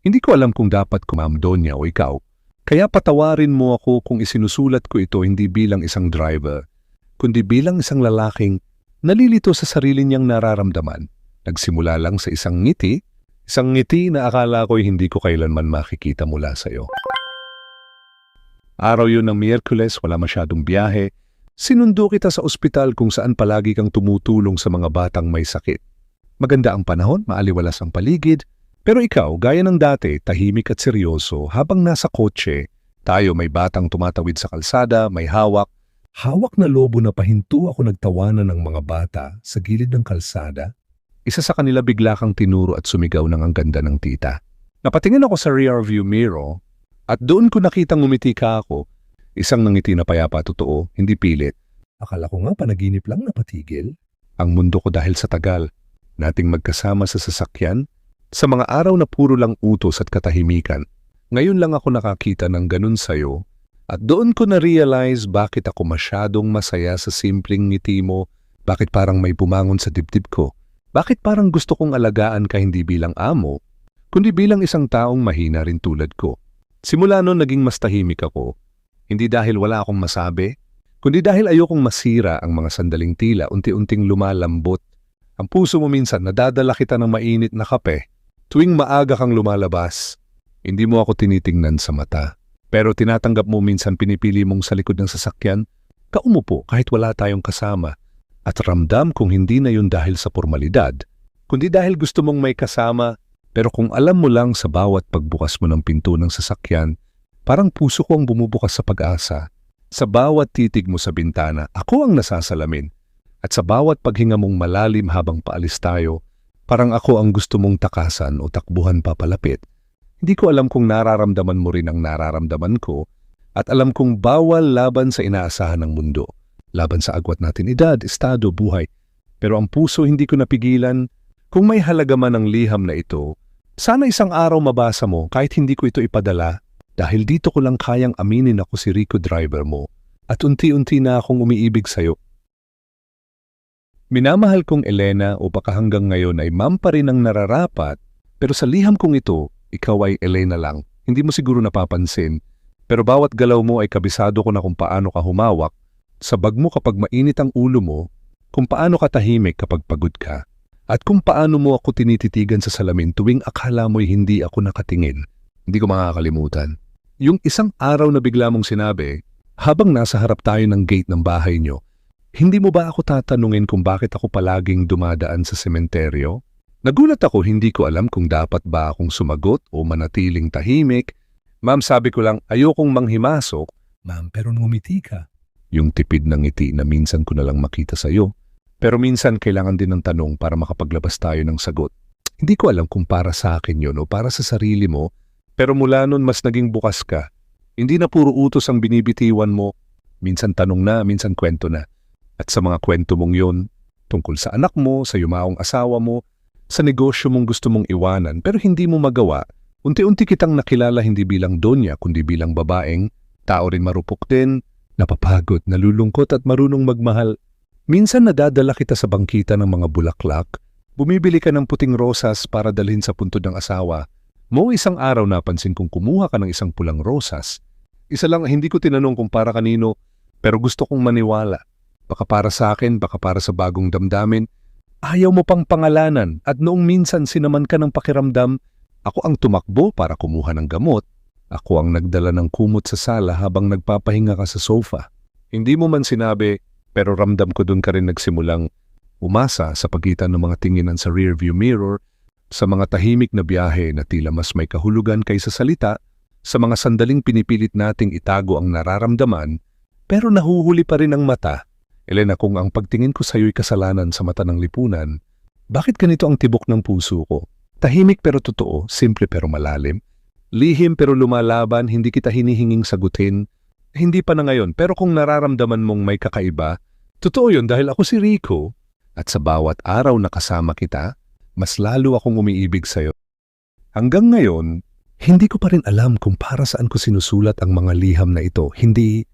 Hindi ko alam kung dapat ko Ma'am Donya o ikaw. Kaya patawarin mo ako kung isinusulat ko ito hindi bilang isang driver, kundi bilang isang lalaking nalilito sa sarili niyang nararamdaman. Nagsimula lang sa isang ngiti na akala ko'y hindi ko kailanman makikita mula sa iyo. Araw yun ng Miyerkules, wala masyadong biyahe. Sinundo kita sa ospital kung saan palagi kang tumutulong sa mga batang may sakit. Maganda ang panahon, maaliwalas ang paligid, pero ikaw, gaya ng dati, tahimik at seryoso habang nasa kotse. Tayo may batang tumatawid sa kalsada, may hawak. Hawak na lobo na pahinto ako nagtawanan ng mga bata sa gilid ng kalsada. Isa sa kanila bigla kang tinuro at sumigaw ng ang ganda ng tita. Napatingin ako sa rearview mirror at doon ko nakitang ngumiti ka ako. Isang nangiti na payapa totoo, hindi pilit. Akala ko nga panaginip lang napatigil. Ang mundo ko dahil sa tagal nating magkasama sa sasakyan, sa mga araw na puro lang utos at katahimikan. Ngayon lang ako nakakita ng ganun sa'yo at doon ko na-realize bakit ako masyadong masaya sa simpleng ngiti mo, bakit parang may bumangon sa dibdib ko, bakit parang gusto kong alagaan ka hindi bilang amo, kundi bilang isang taong mahina rin tulad ko. Simula noon naging mas tahimik ako, hindi dahil wala akong masabi, kundi dahil ayokong masira ang mga sandaling tila unti-unting lumalambot. Ang puso mo minsan nadadala kita ng mainit na kape. Tuwing maaga kang lumalabas, hindi mo ako tinitingnan sa mata. Pero tinatanggap mo minsan pinipili mong sa likod ng sasakyan, kaumupo kahit wala tayong kasama. At ramdam kung hindi na yun dahil sa formalidad, kundi dahil gusto mong may kasama. Pero kung alam mo lang sa bawat pagbukas mo ng pinto ng sasakyan, parang puso ko ang bumubukas sa pag-asa. Sa bawat titig mo sa bintana, ako ang nasasalamin. At sa bawat paghinga mong malalim habang paalis tayo, parang ako ang gusto mong takasan o takbuhan papalapit. Hindi ko alam kung nararamdaman mo rin ang nararamdaman ko at alam kong bawal laban sa inaasahan ng mundo. Laban sa agwat natin edad, estado, buhay. Pero ang puso hindi ko napigilan. Kung may halaga man ang liham na ito, sana isang araw mabasa mo kahit hindi ko ito ipadala dahil dito ko lang kayang aminin ako si Rico driver mo at unti-unti na akong umiibig sa'yo. Minamahal kong Elena o baka hanggang ngayon ay ma'am pa rin ang nararapat, pero sa liham kong ito, ikaw ay Elena lang. Hindi mo siguro napapansin, pero bawat galaw mo ay kabisado ko na kung paano ka humawak, sa bag mo kapag mainit ang ulo mo, kung paano ka tahimik kapag pagod ka, at kung paano mo ako tinititigan sa salamin tuwing akala mo'y hindi ako nakatingin. Hindi ko makakalimutan. Yung isang araw na bigla mong sinabi, habang nasa harap tayo ng gate ng bahay nyo, hindi mo ba ako tatanungin kung bakit ako palaging dumadaan sa sementeryo? Nagulat ako, hindi ko alam kung dapat ba akong sumagot o manatiling tahimik. Ma'am, sabi ko lang, ayokong manghimasok. Ma'am, pero ngumiti ka. Yung tipid ng ngiti na minsan ko na lang makita sa'yo. Pero minsan kailangan din ng tanong para makapaglabas tayo ng sagot. Hindi ko alam kung para sa akin yun o para sa sarili mo, pero mula nun mas naging bukas ka. Hindi na puro utos ang binibitiwan mo. Minsan tanong na, minsan kwento na. At sa mga kwento mong yun, tungkol sa anak mo, sa yumaong asawa mo, sa negosyo mong gusto mong iwanan pero hindi mo magawa, unti-unti kitang nakilala hindi bilang Donya kundi bilang babaeng, tao rin marupok din, napapagod, nalulungkot at marunong magmahal. Minsan nadadala kita sa bangkita ng mga bulaklak, bumibili ka ng puting rosas para dalhin sa puntod ng asawa. Mo isang araw napansin kong kumuha ka ng isang pulang rosas. Isa lang hindi ko tinanong kung para kanino, pero gusto kong maniwala. Baka para sa akin, baka para sa bagong damdamin. Ayaw mo pang pangalanan at noong minsan sinaman ka ng pakiramdam, ako ang tumakbo para kumuha ng gamot. Ako ang nagdala ng kumot sa sala habang nagpapahinga ka sa sofa. Hindi mo man sinabi, pero ramdam ko doon ka rin nagsimulang umasa sa pagitan ng mga tinginan sa rearview mirror, sa mga tahimik na biyahe na tila mas may kahulugan kaysa salita, sa mga sandaling pinipilit nating itago ang nararamdaman, pero nahuhuli pa rin ang mata. Elena, kung ang pagtingin ko sa iyo'y kasalanan sa mata ng lipunan, bakit ganito ang tibok ng puso ko? Tahimik pero totoo, simple pero malalim. Lihim pero lumalaban, hindi kita hinihinging sagutin. Hindi pa na ngayon, pero kung nararamdaman mong may kakaiba, totoo yun dahil ako si Rico. At sa bawat araw na kasama kita, mas lalo akong umiibig sa'yo. Hanggang ngayon, hindi ko pa rin alam kung para saan ko sinusulat ang mga liham na ito. Hindi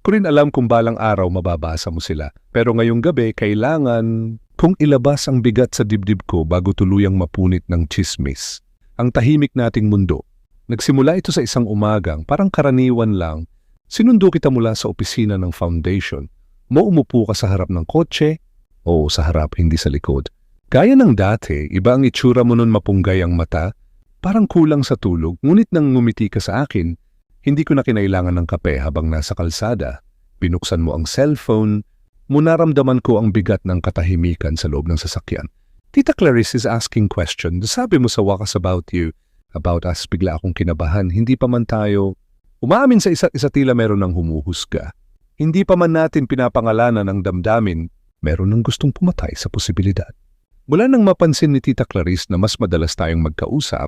ko rin alam kung balang araw mababasa mo sila. Pero ngayong gabi, kailangan kong ilabas ang bigat sa dibdib ko bago tuluyang mapunit ng tsismis. Ang tahimik nating mundo. Nagsimula ito sa isang umagang, parang karaniwan lang. Sinundo kita mula sa opisina ng foundation. Umupo ka sa harap ng kotse, o sa harap, hindi sa likod. Gaya ng dati, iba ang itsura mo nun, mapunggay ang mata, parang kulang sa tulog, ngunit nang ngumiti ka sa akin, hindi ko na kinailangan ng kape habang nasa kalsada. Binuksan mo ang cellphone, naramdaman ko ang bigat ng katahimikan sa loob ng sasakyan. Tita Clarice is asking question. Sabi mo sa wakas about you, about us, bigla akong kinabahan. Hindi pa man tayo umaamin sa isa't isa, tila meron ng humuhusga. Hindi pa man natin pinapangalanan ng damdamin, meron ng gustong pumatay sa posibilidad. Mula nang mapansin ni Tita Clarice na mas madalas tayong magkausap,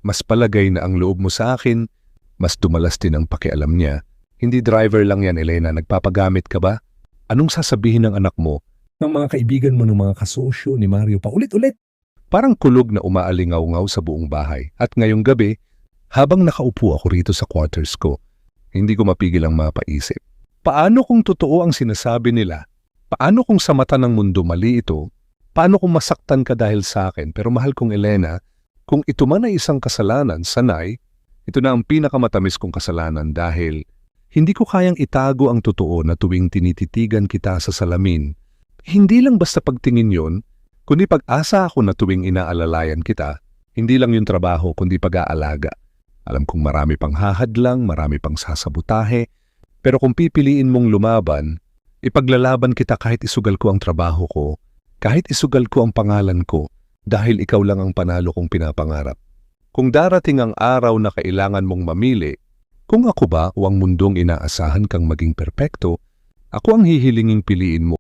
mas palagay na ang loob mo sa akin, mas dumalas din ang pakialam niya. Hindi driver lang yan, Elena, nagpapagamit ka ba? Anong sasabihin ng anak mo, ng mga kaibigan mo, ng mga kasosyo ni Mario pa ulit-ulit? Parang kulog na umaalingaw-ngaw sa buong bahay. At ngayong gabi, habang nakaupo ako rito sa quarters ko, hindi ko mapigil ang mapaisip. Paano kung totoo ang sinasabi nila? Paano kung sa mata ng mundo mali ito? Paano kung masaktan ka dahil sa akin? Pero mahal kong Elena, kung ito man ay isang kasalanan, sanay, ito na ang pinakamatamis kong kasalanan dahil hindi ko kayang itago ang totoo na tuwing tinititigan kita sa salamin. Hindi lang basta pagtingin yon, kundi pag-asa ako na tuwing inaalalayan kita, hindi lang yung trabaho kundi pag-aalaga. Alam kong marami pang hahadlang, marami pang sasabutahe, pero kung pipiliin mong lumaban, ipaglalaban kita kahit isugal ko ang trabaho ko, kahit isugal ko ang pangalan ko, dahil ikaw lang ang panalo kong pinapangarap. Kung darating ang araw na kailangan mong mamili, kung ako ba o ang mundong inaasahan kang maging perpekto, ako ang hihilinging piliin mo.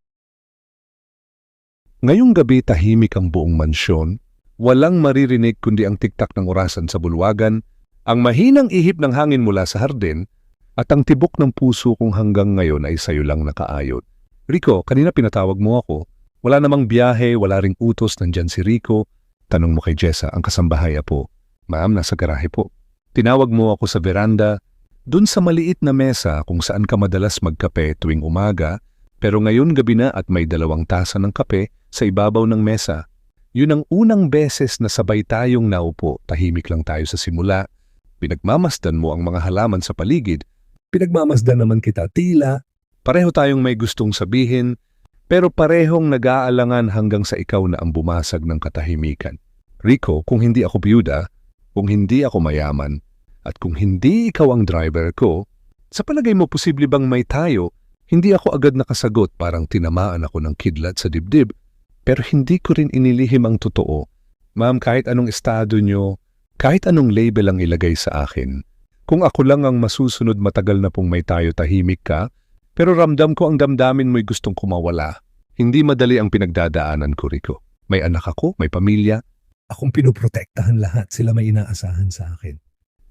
Ngayong gabi tahimik ang buong mansyon, walang maririnig kundi ang tiktak ng orasan sa bulwagan, ang mahinang ihip ng hangin mula sa hardin, at ang tibok ng puso kong hanggang ngayon ay sayo lang nakaayod. Rico, kanina pinatawag mo ako. Wala namang biyahe, wala ring utos, nandyan si Rico. Tanong mo kay Jessa, ang kasambahay po. Ma'am, nasa garahe po. Tinawag mo ako sa veranda, dun sa maliit na mesa kung saan ka madalas magkape tuwing umaga, pero ngayon gabi na at may 2 tasa ng kape sa ibabaw ng mesa. Yun ang unang beses na sabay tayong naupo, tahimik lang tayo sa simula. Pinagmamasdan mo ang mga halaman sa paligid. Pinagmamasdan naman kita, tila. Pareho tayong may gustong sabihin, pero parehong nag-aalangan hanggang sa ikaw na ang bumasag ng katahimikan. Rico, kung hindi ako biyuda, kung hindi ako mayaman, at kung hindi ikaw ang driver ko, sa palagay mo posible bang may tayo? Hindi ako agad nakasagot, parang tinamaan ako ng kidlat sa dibdib. Pero hindi ko rin inilihim ang totoo. Ma'am, kahit anong estado nyo, kahit anong label ang ilagay sa akin, kung ako lang ang masusunod, matagal na pong may tayo, tahimik ka, pero ramdam ko ang damdamin mo'y gustong kumawala. Hindi madali ang pinagdadaanan ko, Rico. May anak ako, may pamilya. Akong pinoprotektahan lahat, sila may inaasahan sa akin.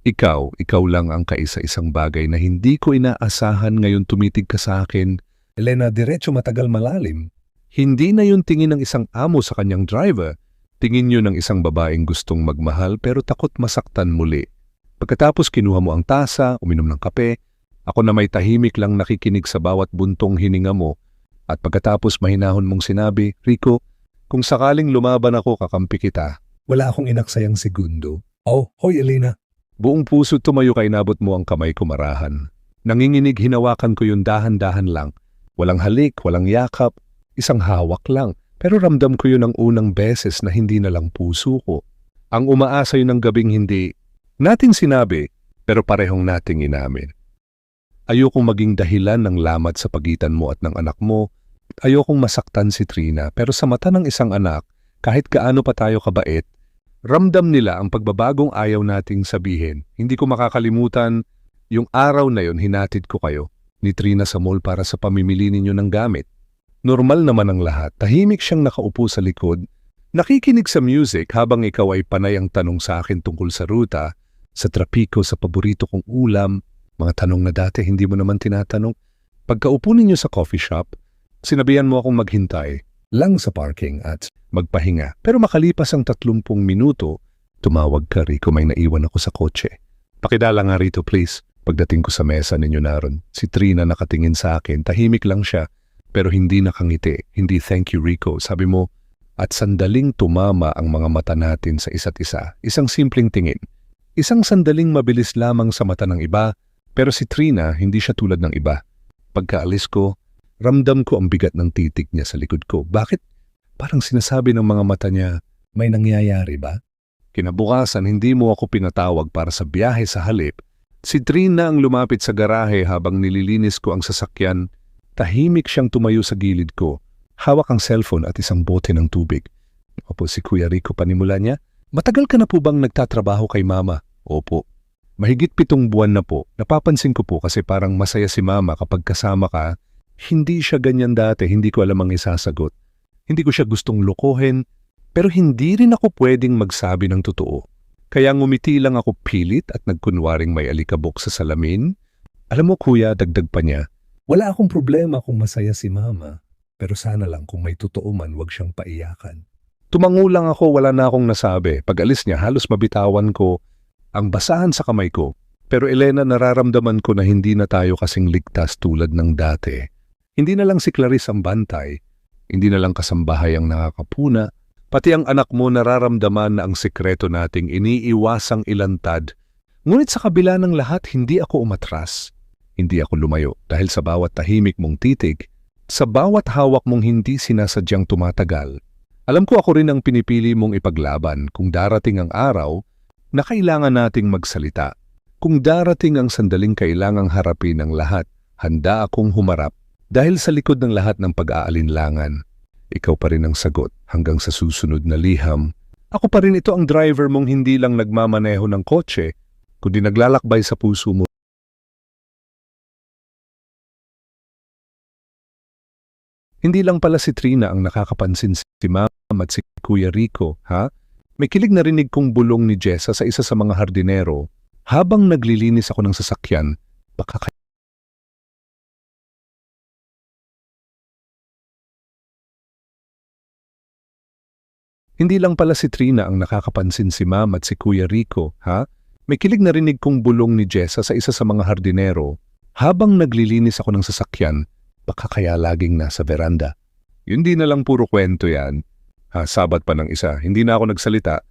Ikaw lang ang kaisa-isang bagay na hindi ko inaasahan, ngayon tumitig ka sa akin. Elena, diretso, matagal, malalim. Hindi na yun tingin ng isang amo sa kanyang driver. Tingin yun ng isang babaeng gustong magmahal pero takot masaktan muli. Pagkatapos kinuha mo ang tasa, uminom ng kape, ako na may tahimik lang nakikinig sa bawat buntong hininga mo. At pagkatapos mahinahon mong sinabi, Rico, kung sakaling lumaban ako, kakampi kita. Wala akong inaksayang segundo. Oh, hoy Elena. Buong puso tumayo ka, inabot mo ang kamay ko marahan. Nanginginig, hinawakan ko yun dahan-dahan lang. Walang halik, walang yakap, isang hawak lang. Pero ramdam ko yun ang unang beses na hindi na lang puso ko. Ang umaasa yun ng gabing hindi nating sinabi, pero parehong nating inamin. Ayokong maging dahilan ng lamat sa pagitan mo at ng anak mo. Ayokong masaktan si Trina, pero sa mata ng isang anak, kahit gaano pa tayo kabait, ramdam nila ang pagbabagong ayaw nating sabihin. Hindi ko makakalimutan yung araw na yon, hinatid ko kayo ni Trina sa mall para sa pamimili ninyo ng gamit. Normal naman ang lahat, tahimik siyang nakaupo sa likod, nakikinig sa music habang ikaw ay panay ang tanong sa akin tungkol sa ruta, sa trapiko, sa paborito kong ulam, mga tanong na dati hindi mo naman tinatanong. Pagkaupo ninyo sa coffee shop, sinabihan mo akong maghintay lang sa parking at magpahinga. Pero makalipas ang 30 minuto, tumawag ka, Rico, may naiwan ako sa kotse. Pakidala nga rito, please. Pagdating ko sa mesa ninyo naroon, si Trina nakatingin sa akin, tahimik lang siya, pero hindi nakangiti, hindi thank you, Rico. Sabi mo, at sandaling tumama ang mga mata natin sa isa't isa, isang simpleng tingin. Isang sandaling mabilis lamang sa mata ng iba, pero si Trina hindi siya tulad ng iba. Pagkaalis ko, ramdam ko ang bigat ng titig niya sa likod ko. Bakit? Parang sinasabi ng mga mata niya, may nangyayari ba? Kinabukasan, hindi mo ako pinatawag para sa biyahe sa halip. Si Trina ang lumapit sa garahe habang nililinis ko ang sasakyan. Tahimik siyang tumayo sa gilid ko. Hawak ang cellphone at isang bote ng tubig. Opo, si Kuya Rico, panimula niya. Matagal ka na po bang nagtatrabaho kay Mama? Opo. Mahigit 7 buwan na po. Napapansin ko po kasi parang masaya si Mama kapag kasama ka. Hindi siya ganyan dati, hindi ko alam ang isasagot. Hindi ko siya gustong lokohin, pero hindi rin ako pwedeng magsabi ng totoo. Kaya ngumiti lang ako pilit at nagkunwaring may alikabok sa salamin. Alam mo kuya, dagdag pa niya, wala akong problema kung masaya si Mama, pero sana lang kung may totoo man wag siyang paiyakan. Tumango lang ako, wala na akong nasabi. Pag alis niya, halos mabitawan ko ang basahan sa kamay ko. Pero Elena, nararamdaman ko na hindi na tayo kasing ligtas tulad ng dati. Hindi na lang si Clarice ang bantay, hindi na lang kasambahay ang nakakapuna, pati ang anak mo nararamdaman na ang sekreto nating iniiwasang ilantad. Ngunit sa kabila ng lahat, hindi ako umatras. Hindi ako lumayo dahil sa bawat tahimik mong titig, sa bawat hawak mong hindi sinasadyang tumatagal. Alam ko ako rin ang pinipili mong ipaglaban kung darating ang araw na kailangan nating magsalita. Kung darating ang sandaling kailangang harapin ang lahat, handa akong humarap dahil sa likod ng lahat ng pag-aalinlangan. Ikaw pa rin ang sagot hanggang sa susunod na liham. Ako pa rin ito ang driver mong hindi lang nagmamaneho ng kotse, kundi naglalakbay sa puso mo. Hindi lang pala si Trina ang nakakapansin si Ma'am at si Kuya Rico, ha? May kilig na rinig kong bulong ni Jessa sa isa sa mga hardinero habang naglilinis ako ng sasakyan. Baka Hindi lang pala si Trina ang nakakapansin si Ma'am at si Kuya Rico, ha? May kilig na rinig kong bulong ni Jessa sa isa sa mga hardinero habang naglilinis ako ng sasakyan. Baka kaya laging nasa veranda. Yun di na lang puro kwento yan. Ha, sabat pa ng isa, hindi na ako nagsalita.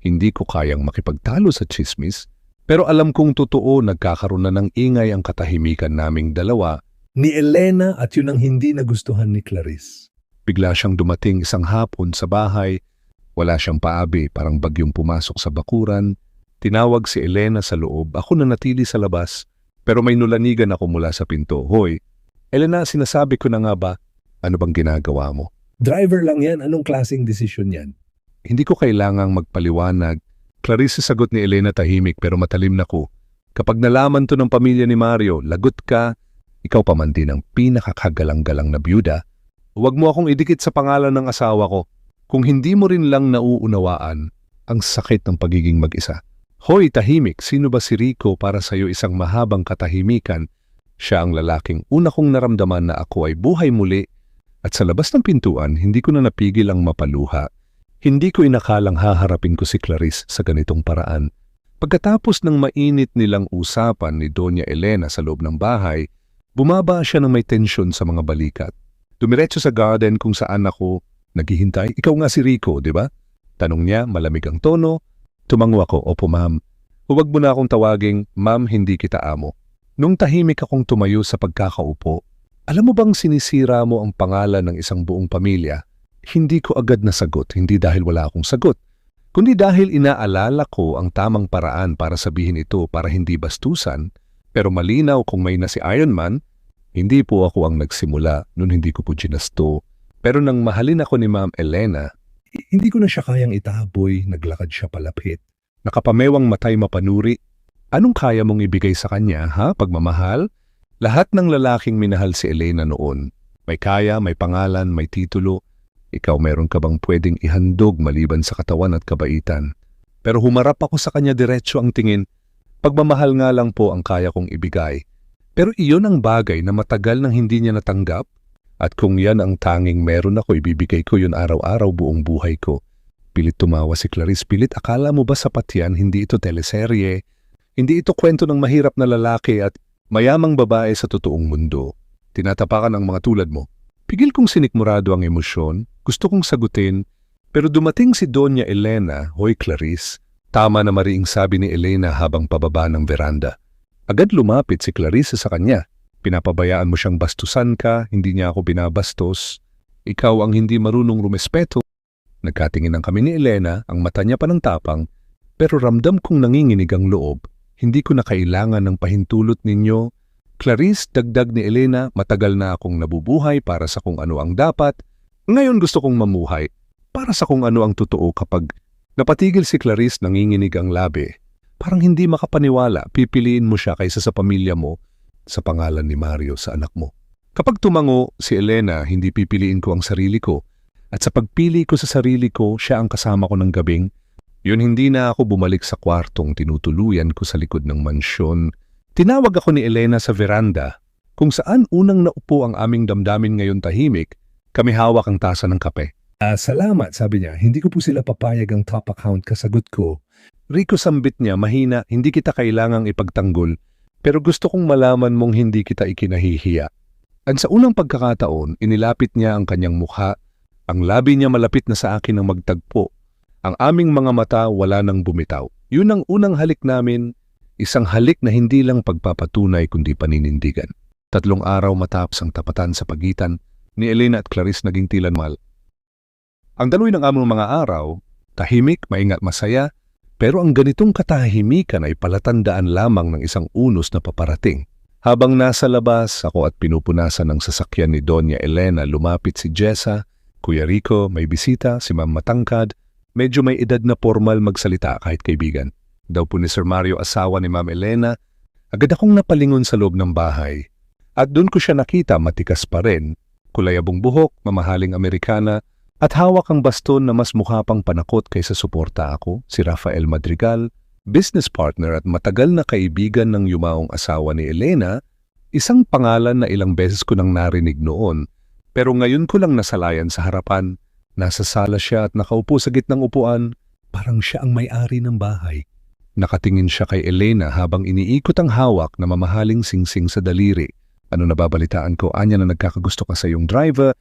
Hindi ko kayang makipagtalo sa chismis. Pero alam kong totoo, nagkakaroon na ng ingay ang katahimikan naming dalawa. Ni Elena at yun ang hindi nagustuhan ni Clarice. Bigla siyang dumating isang hapon sa bahay. Wala siyang paabi, parang bagyong pumasok sa bakuran. Tinawag si Elena sa loob, ako na natili sa labas. Pero may nulanigan ako mula sa pinto. Hoy, Elena, sinasabi ko na nga ba, ano bang ginagawa mo? Driver lang yan, anong klaseng desisyon yan? Hindi ko kailangang magpaliwanag. Clarice, sagot ni Elena tahimik pero matalim na ko. Kapag nalaman to ng pamilya ni Mario, lagot ka, ikaw pa man din ang pinakakagalang-galang na byuda. Huwag mo akong idikit sa pangalan ng asawa ko. Kung hindi mo rin lang nauunawaan ang sakit ng pagiging mag-isa. Hoy, tahimik, sino ba si Rico para sa'yo isang mahabang katahimikan? Siya ang lalaking una kong naramdaman na ako ay buhay muli at sa labas ng pintuan, hindi ko na napigil ang mapaluha. Hindi ko inakalang haharapin ko si Clarice sa ganitong paraan. Pagkatapos ng mainit nilang usapan ni Doña Elena sa loob ng bahay, bumaba siya ng may tensyon sa mga balikat. Dumiretso sa garden kung saan ako naghihintay. Ikaw nga si Rico, di ba? Tanong niya, malamig ang tono. Tumango ako, opo ma'am. Huwag mo na akong tawaging, ma'am, hindi kita amo. Nung tahimik akong tumayo sa pagkakaupo, alam mo bang sinisira mo ang pangalan ng isang buong pamilya? Hindi ko agad nasagot, hindi dahil wala akong sagot, kundi dahil inaalala ko ang tamang paraan para sabihin ito para hindi bastusan, pero malinaw kung may na si Iron Man, hindi po ako ang nagsimula, nun hindi ko po ginasto. Pero nang mahalin ako ni Ma'am Elena, hindi ko na siya kayang itaboy, naglakad siya palapit. Nakapamewang matay mapanuri. Anong kaya mong ibigay sa kanya, ha? Pagmamahal? Lahat ng lalaking minahal si Elena noon. May kaya, may pangalan, may titulo. Ikaw meron ka bang pwedeng ihandog maliban sa katawan at kabaitan? Pero humarap ako sa kanya diretso ang tingin. Pagmamahal nga lang po ang kaya kong ibigay. Pero iyon ang bagay na matagal nang hindi niya natanggap. At kung yan ang tanging meron ako, ibibigay ko yun araw-araw buong buhay ko. Pilit tumawa si Clarice, pilit akala mo ba sapat yan? Hindi ito teleserye. Hindi ito kwento ng mahirap na lalaki at mayamang babae sa totoong mundo. Tinatapakan ang mga tulad mo. Pigil kong sinikmurado ang emosyon, gusto kong sagutin, pero dumating si Doña Elena, hoy Clarice, Tama na mariing sabi ni Elena habang pababa ng veranda. Agad lumapit si Clarice sa kanya. Pinapabayaan mo siyang bastusan ka, hindi niya ako binabastos. Ikaw ang hindi marunong rumespeto. Nagkatinginan kami ni Elena, ang mata niya pa ng tapang, pero ramdam kong nanginginig ang loob. Hindi ko na kailangan ng pahintulot ninyo. Clarice, dagdag ni Elena, matagal na akong nabubuhay para sa kung ano ang dapat. Ngayon gusto kong mamuhay para sa kung ano ang totoo. Kapag napatigil si Clarice, nanginginig ang labi. Parang hindi makapaniwala, pipiliin mo siya kaysa sa pamilya mo, sa pangalan ni Mario sa anak mo. Kapag tumango si Elena, hindi pipiliin ko ang sarili ko. At sa pagpili ko sa sarili ko, siya ang kasama ko ng gabing. Yun, hindi na ako bumalik sa kwartong tinutuluyan ko sa likod ng mansyon. Tinawag ako ni Elena sa veranda, kung saan unang naupo ang aming damdamin ngayon tahimik. Kami hawak ang tasa ng kape. Salamat, sabi niya. Hindi ko po sila papayag ang top account, kasagot ko. Rico, sambit niya, mahina, hindi kita kailangang ipagtanggol, pero gusto kong malaman mong hindi kita ikinahihiya. At sa unang pagkakataon, inilapit niya ang kanyang mukha. Ang labi niya malapit na sa akin ng magtagpo. Ang aming mga mata wala nang bumitaw. Yun ang unang halik namin, isang halik na hindi lang pagpapatunay kundi paninindigan. 3 araw matapos ang tapatan sa pagitan ni Elena at Clarice naging tila normal. Ang daloy ng aming mga araw, tahimik, maingat, masaya, pero ang ganitong katahimikan ay palatandaan lamang ng isang unos na paparating. Habang nasa labas, ako at pinupunasan ng sasakyan ni Doña Elena, lumapit si Jessa, Kuya Rico, may bisita, si Ma'am Matangkad, medyo may edad na formal magsalita kahit kaibigan. Daw po ni Sir Mario, asawa ni Ma'am Elena. Agad akong napalingon sa loob ng bahay. At doon ko siya nakita, matikas pa rin, kulayabong buhok, mamahaling Amerikana, at hawak ang baston na mas mukha pang panakot kaysa suporta ako, si Rafael Madrigal, business partner at matagal na kaibigan ng yumaong asawa ni Elena, isang pangalan na ilang beses ko nang narinig noon, pero ngayon ko lang nasalayan sa harapan. Nasa sala siya at nakaupo sa gitnang upuan, parang siya ang may-ari ng bahay. Nakatingin siya kay Elena habang iniikot ang hawak na mamahaling singsing sa daliri. Ano nababalitaan ko, anya na nagkakagusto ka sa iyong driver.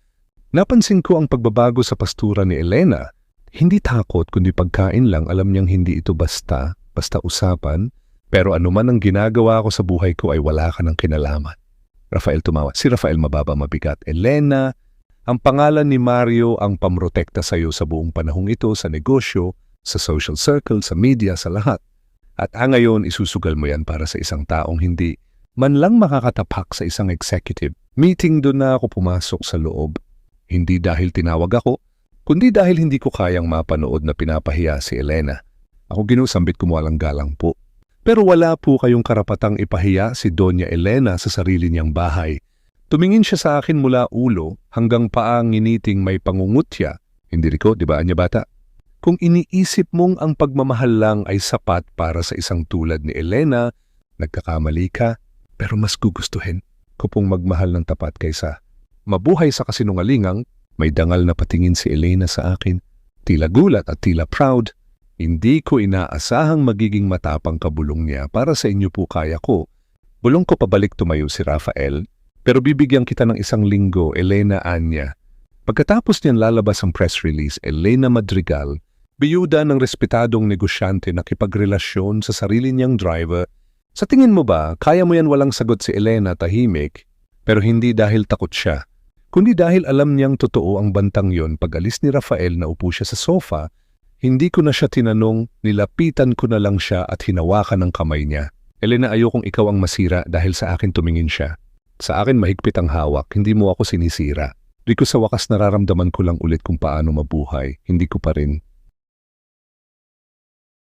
Napansin ko ang pagbabago sa pastura ni Elena. Hindi takot kundi pagkain lang, alam niyang hindi ito basta usapan. Pero anuman ang ginagawa ko sa buhay ko ay wala ka ng kinalaman. Rafael tumawa. Si Rafael mababa mabigat. Elena, ang pangalan ni Mario ang pamrotekta sa iyo sa buong panahong ito, sa negosyo, sa social circle, sa media, sa lahat. At ngayon isusugal mo yan para sa isang taong hindi man lang makakatapak sa isang executive. Meeting doon na ako pumasok sa loob. Hindi dahil tinawag ako, kundi dahil hindi ko kayang mapanood na pinapahiya si Elena. Ako ginusambit ko walang galang po. Pero wala po kayong karapatang ipahiya si Doña Elena sa sarili niyang bahay. Tumingin siya sa akin mula ulo hanggang paa, nginiting may pangungutya. Hindi Rico, di ba anya bata? Kung iniisip mong ang pagmamahal lang ay sapat para sa isang tulad ni Elena, nagkakamali ka, pero mas gugustuhin ko pong magmahal ng tapat kaysa mabuhay sa kasinungalingang. May dangal na patingin si Elena sa akin, tila gulat at tila proud. Hindi ko inaasahang magiging matapang kabulong niya. Para sa inyo po kaya ko. Bulong ko pabalik, tumayo si Rafael. Pero bibigyan kita ng 1 linggo, Elena Anya. Pagkatapos niyan lalabas ang press release, Elena Madrigal, biyuda ng respetadong negosyante na kipagrelasyon sa sarili niyang driver. Sa tingin mo ba, kaya mo yan? Walang sagot si Elena, tahimik. Pero hindi dahil takot siya, kundi dahil alam niyang totoo ang bantang yon. Pag-alis ni Rafael, naupo siya sa sofa. Hindi ko na siya tinanong, nilapitan ko na lang siya at hinawakan ng kamay niya. Elena, ayokong ikaw ang masira dahil sa akin tumingin siya. Sa akin mahigpit ang hawak, hindi mo ako sinisira. Rico, sa wakas nararamdaman ko lang ulit kung paano mabuhay. Hindi ko pa rin